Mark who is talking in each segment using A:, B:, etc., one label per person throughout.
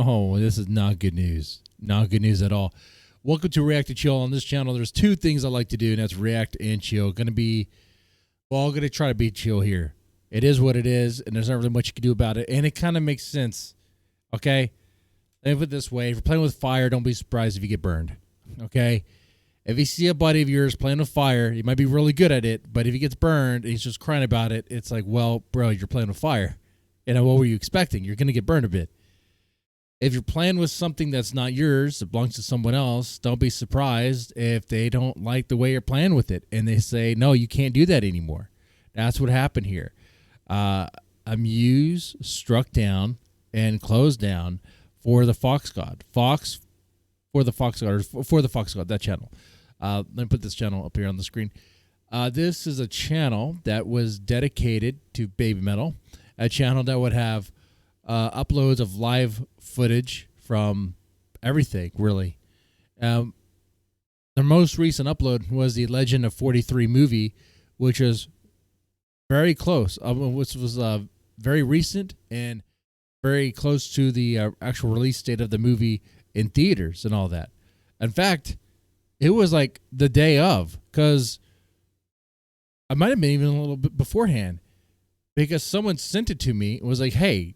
A: Oh, this is not good news. Not good news at all. Welcome to React and Chill. On this channel, there's two things I like to do, and that's react and chill. Going to try to be chill here. It is what it is, and there's not really much you can do about it, and it kind of makes sense, okay? Let me put it this way. If you're playing with fire, don't be surprised if you get burned, okay? If you see a buddy of yours playing with fire, you might be really good at it, but if he gets burned and he's just crying about it, it's like, well, bro, you're playing with fire. You know, what were you expecting? You're going to get burned a bit. If you're playing with something that's not yours, it belongs to someone else, don't be surprised if they don't like the way you're playing with it and they say, no, you can't do that anymore. That's what happened here. Amuse struck down and closed down for the Fox God. For the Fox God, that channel. Let me put this channel up here on the screen. This is a channel that was dedicated to BABYMETAL, a channel that would have uploads of live footage from everything, really. The most recent upload was the Legend of 43 movie, which was very close, which was very recent and very close to the actual release date of the movie in theaters and all that. In fact, it was like the day of, because I might have been even a little bit beforehand, because someone sent it to me and was like, hey,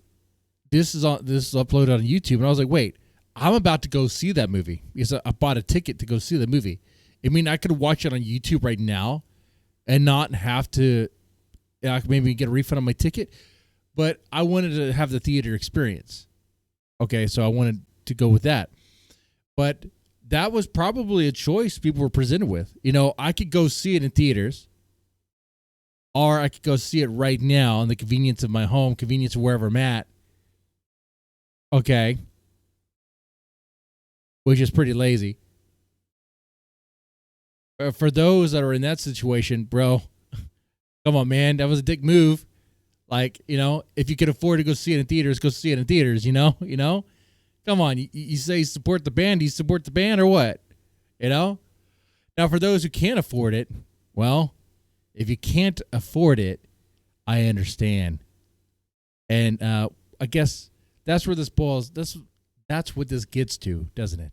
A: this is uploaded on YouTube. And I was like, wait, I'm about to go see that movie because I bought a ticket to go see the movie. I mean, I could watch it on YouTube right now and not have to maybe get a refund on my ticket, but I wanted to have the theater experience. Okay, so I wanted to go with that. But that was probably a choice people were presented with. You know, I could go see it in theaters, or I could go see it right now in the convenience of my home, convenience of wherever I'm at. Okay. Which is pretty lazy. For those that are in that situation, bro, come on, man. That was a dick move. Like, you know, if you could afford to go see it in theaters, go see it in theaters, you know? Come on. You say support the band, do you support the band or what? You know? Now, for those who can't afford it, well, if you can't afford it, I understand. And I guess that's where this boils. That's what this gets to, doesn't it?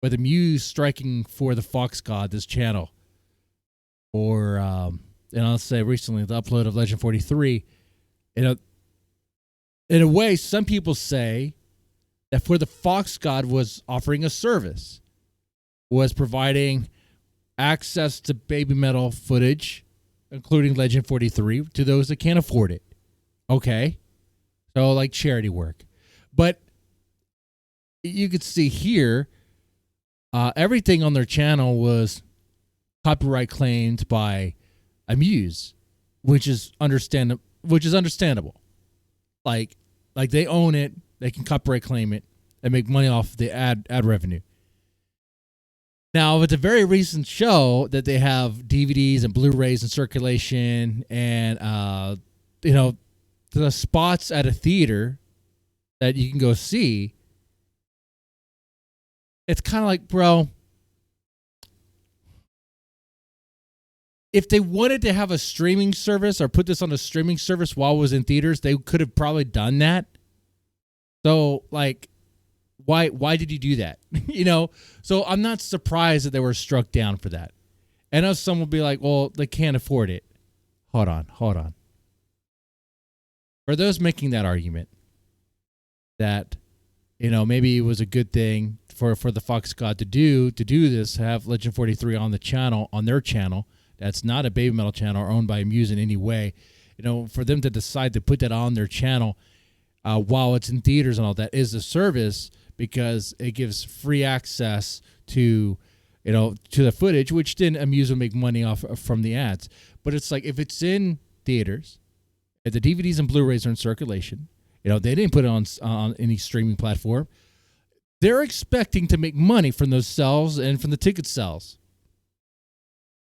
A: With Amuse striking for the Fox God, this channel, or and I'll say recently the upload of Legend 43. In a way, some people say that for the Fox God was offering a service, was providing access to BABYMETAL footage, including Legend 43, to those that can't afford it. Okay. So like charity work. But you could see here, everything on their channel was copyright claimed by Amuse, which is understandable. Like they own it, they can copyright claim it and make money off the ad revenue. Now, it's a very recent show that they have DVDs and Blu-rays in circulation, and the spots at a theater that you can go see. It's kind of like, bro, if they wanted to have a streaming service or put this on a streaming service while it was in theaters, they could have probably done that. So, like, why did you do that? So I'm not surprised that they were struck down for that. I know some will be like, well, they can't afford it. Hold on. For those making that argument that, maybe it was a good thing for the Fox God to do this, have Legend 43 on their channel, that's not a BABYMETAL channel or owned by Amuse in any way, for them to decide to put that on their channel while it's in theaters and all that is a service, because it gives free access to the footage, which then Amuse will make money off from the ads. But it's like, if it's in theaters, if the DVDs and Blu-rays are in circulation, they didn't put it on any streaming platform, they're expecting to make money from those sales and from the ticket sales.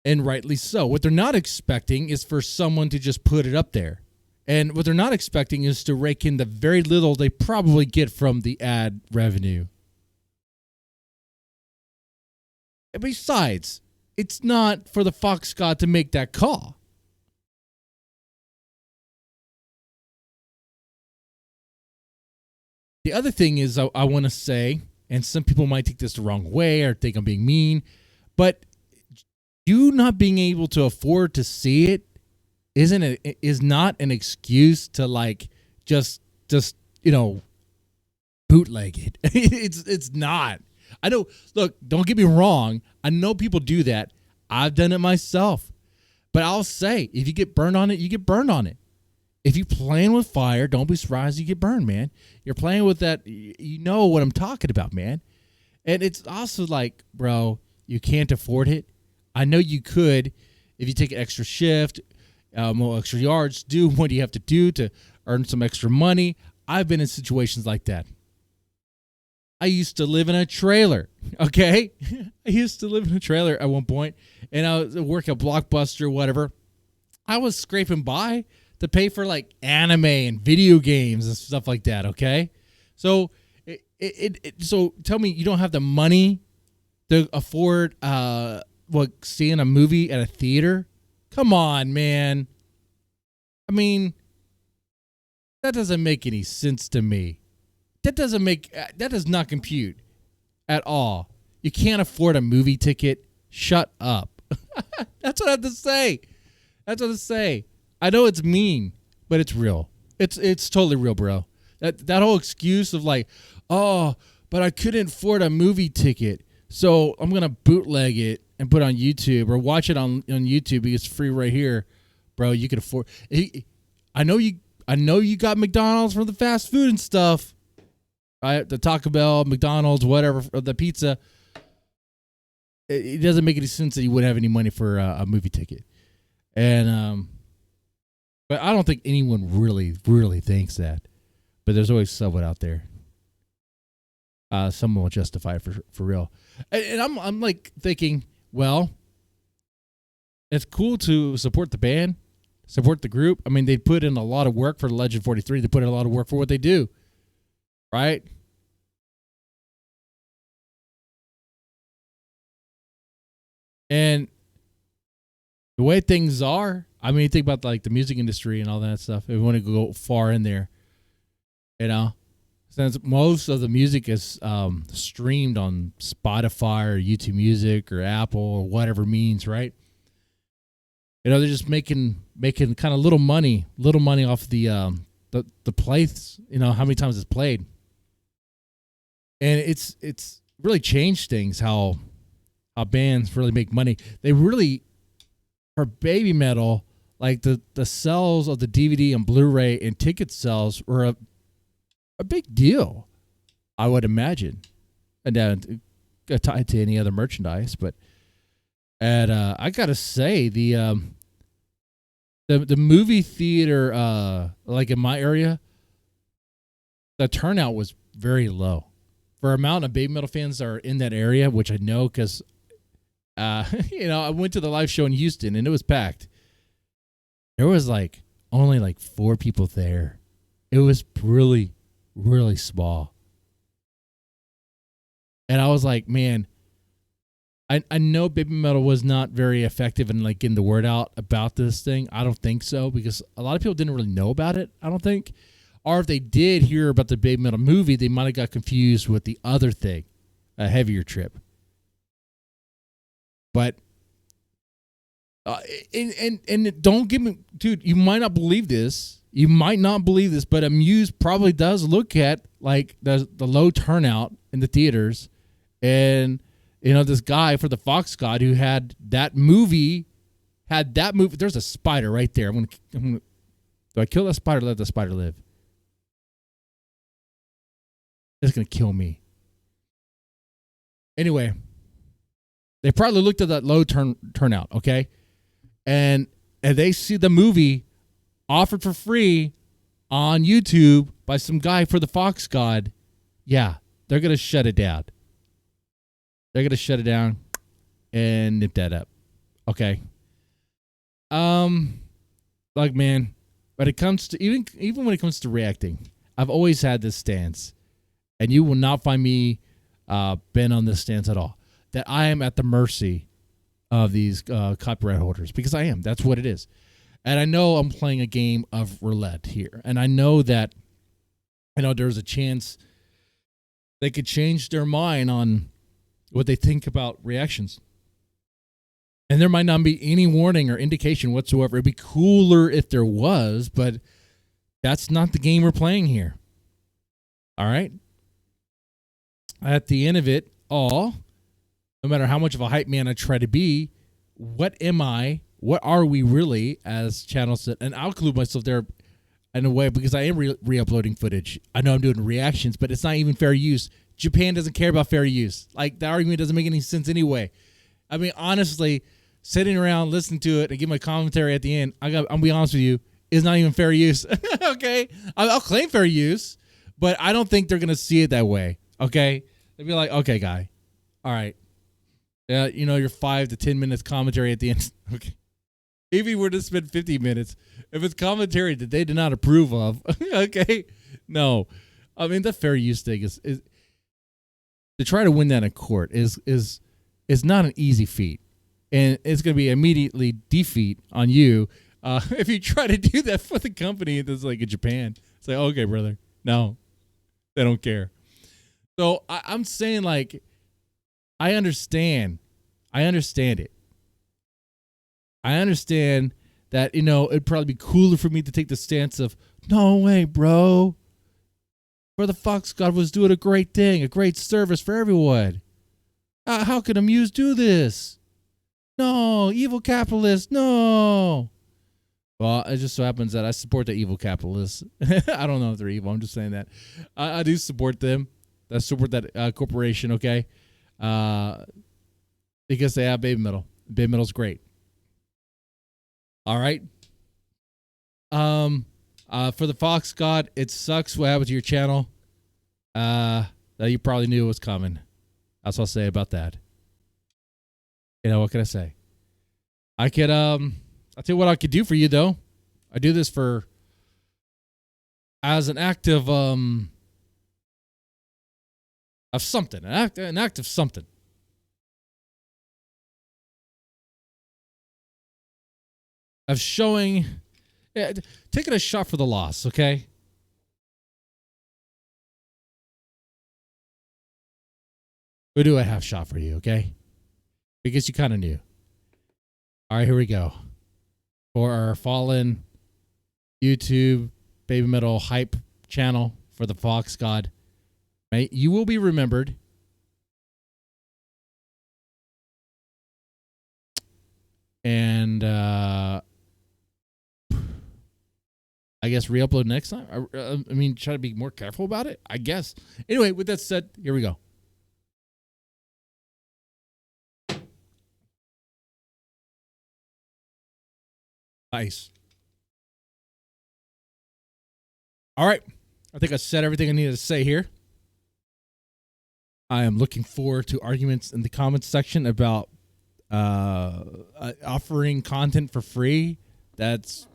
A: And rightly so. What they're not expecting is for someone to just put it up there. And what they're not expecting is to rake in the very little they probably get from the ad revenue. And besides, it's not for the Fox God to make that call. The other thing is I want to say, and some people might take this the wrong way or think I'm being mean, but you not being able to afford to see it is not an excuse to like just bootleg it. It's not. I know. Look, don't get me wrong. I know people do that. I've done it myself. But I'll say, if you get burned on it, you get burned on it. If you're playing with fire, don't be surprised you get burned, man. You're playing with that. You know what I'm talking about, man. And it's also like, bro, you can't afford it. I know you could if you take an extra shift, more extra yards, do what you have to do to earn some extra money. I've been in situations like that. I used to live in a trailer, okay? I used to live in a trailer at one point, and I was working at Blockbuster, whatever. I was scraping by to pay for like anime and video games and stuff like that, okay? So so tell me you don't have the money to afford seeing a movie at a theater? Come on, man. I mean, that doesn't make any sense to me. That does not compute at all. You can't afford a movie ticket. Shut up. That's what I have to say. That's what I say. I know it's mean, but it's real. It's totally real, bro. That whole excuse of like, oh, but I couldn't afford a movie ticket, so I'm gonna bootleg it and put it on YouTube or watch it on YouTube because it's free right here, bro. You can afford. I know you got McDonald's for the fast food and stuff. Right, the Taco Bell, McDonald's, whatever, the pizza. It doesn't make any sense that you wouldn't have any money for a movie ticket, and but I don't think anyone really thinks that. But there's always someone out there. Someone will justify it for real, and I'm like thinking, well, it's cool to support the band, support the group. I mean, they put in a lot of work for Legend 43. They put in a lot of work for what they do. Right? And the way things are, I mean, you think about like the music industry and all that stuff. If you want to go far in there, since most of the music is streamed on Spotify or YouTube Music or Apple or whatever means, right? They're just making kind of little money off the plays. How many times it's played. And it's really changed things, how bands really make money. They really, for Baby Metal, like the sales of the DVD and Blu-ray and ticket sales were a big deal, I would imagine. And then tied to any other merchandise. But I gotta say, the movie theater, like in my area, the turnout was very low. For amount of Baby Metal fans that are in that area, which I know because, I went to the live show in Houston and it was packed. There was only 4 people there. It was really, really small. And I was like, man, I know Baby Metal was not very effective in getting the word out about this thing. I don't think so, because a lot of people didn't really know about it, I don't think. Or if they did hear about the Baby Metal movie, they might have got confused with the other thing, a Heavier Trip. But, and don't give me, dude, you might not believe this. But Amuse probably does look at the low turnout in the theaters. And, this guy for the Fox God who had that movie. There's a spider right there. I'm gonna do I kill that spider or let the spider live? It's going to kill me. Anyway, they probably looked at that low turnout, okay? And they see the movie offered for free on YouTube by some guy for the Fox God. Yeah, they're going to shut it down. They're going to shut it down and nip that up. Okay? Man, when it comes to even when it comes to reacting, I've always had this stance. And you will not find me been on this stance at all, that I am at the mercy of these copyright holders, because I am. That's what it is. And I know I'm playing a game of roulette here. And I know that, there's a chance they could change their mind on what they think about reactions. And there might not be any warning or indication whatsoever. It'd be cooler if there was, but that's not the game we're playing here. All right? At the end of it all, no matter how much of a hype man I try to be, what am I? What are we really as channels? And I'll include myself there in a way because I am re-uploading footage. I know I'm doing reactions, but it's not even fair use. Japan doesn't care about fair use. Like, the argument doesn't make any sense anyway. I mean, honestly, sitting around listening to it and give my commentary at the end, I'll be honest with you, is not even fair use. Okay? I'll claim fair use, but I don't think they're going to see it that way. Okay? They'll be like, okay, guy. All right. Yeah, your 5 to 10 minutes commentary at the end. Okay. If you were to spend 50 minutes, if it's commentary that they did not approve of, okay, no. I mean, the fair use thing is to try to win that in court is not an easy feat, and it's going to be immediately defeat on you if you try to do that for the company that's like in Japan. It's like, okay, brother, no, they don't care. So I'm saying, like, I understand it. I understand that, it'd probably be cooler for me to take the stance of, no way, bro. Brother Fox God was doing a great thing, a great service for everyone. How can Amuse do this? No, evil capitalists, no. Well, it just so happens that I support the evil capitalists. I don't know if they're evil. I'm just saying that. I do support them. I support that corporation, okay? Because they have Baby Metal. Baby Metal's great. All right. For the Fox God, it sucks what happened to your channel. That you probably knew was coming. That's what I'll say about that. What can I say? I'll tell you what I could do for you, though. I do this as an act of something, an act of something. Of showing, taking a shot for the loss, okay? We'll do a half shot for you, okay? Because you kind of knew. All right, here we go. For our fallen YouTube Baby Metal hype channel for the Fox God, right? You will be remembered. And I guess re-upload next time. I mean, try to be more careful about it, I guess. Anyway, with that said, here we go. Nice. All right. I think I said everything I needed to say here. I am looking forward to arguments in the comments section about offering content for free that's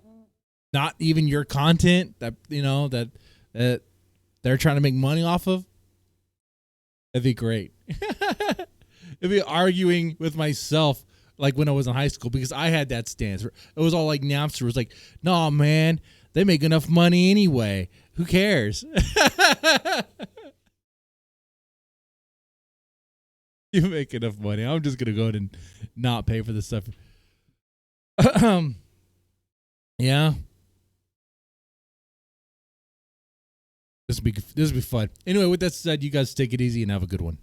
A: not even your content, that that they're trying to make money off of. That'd be great. It'd be arguing with myself like when I was in high school, because I had that stance. It was all like Napster. It was like, no, man, they make enough money anyway. Who cares? You make enough money. I'm just gonna go ahead and not pay for this stuff. Yeah. This will be fun. Anyway, with that said, you guys take it easy and have a good one.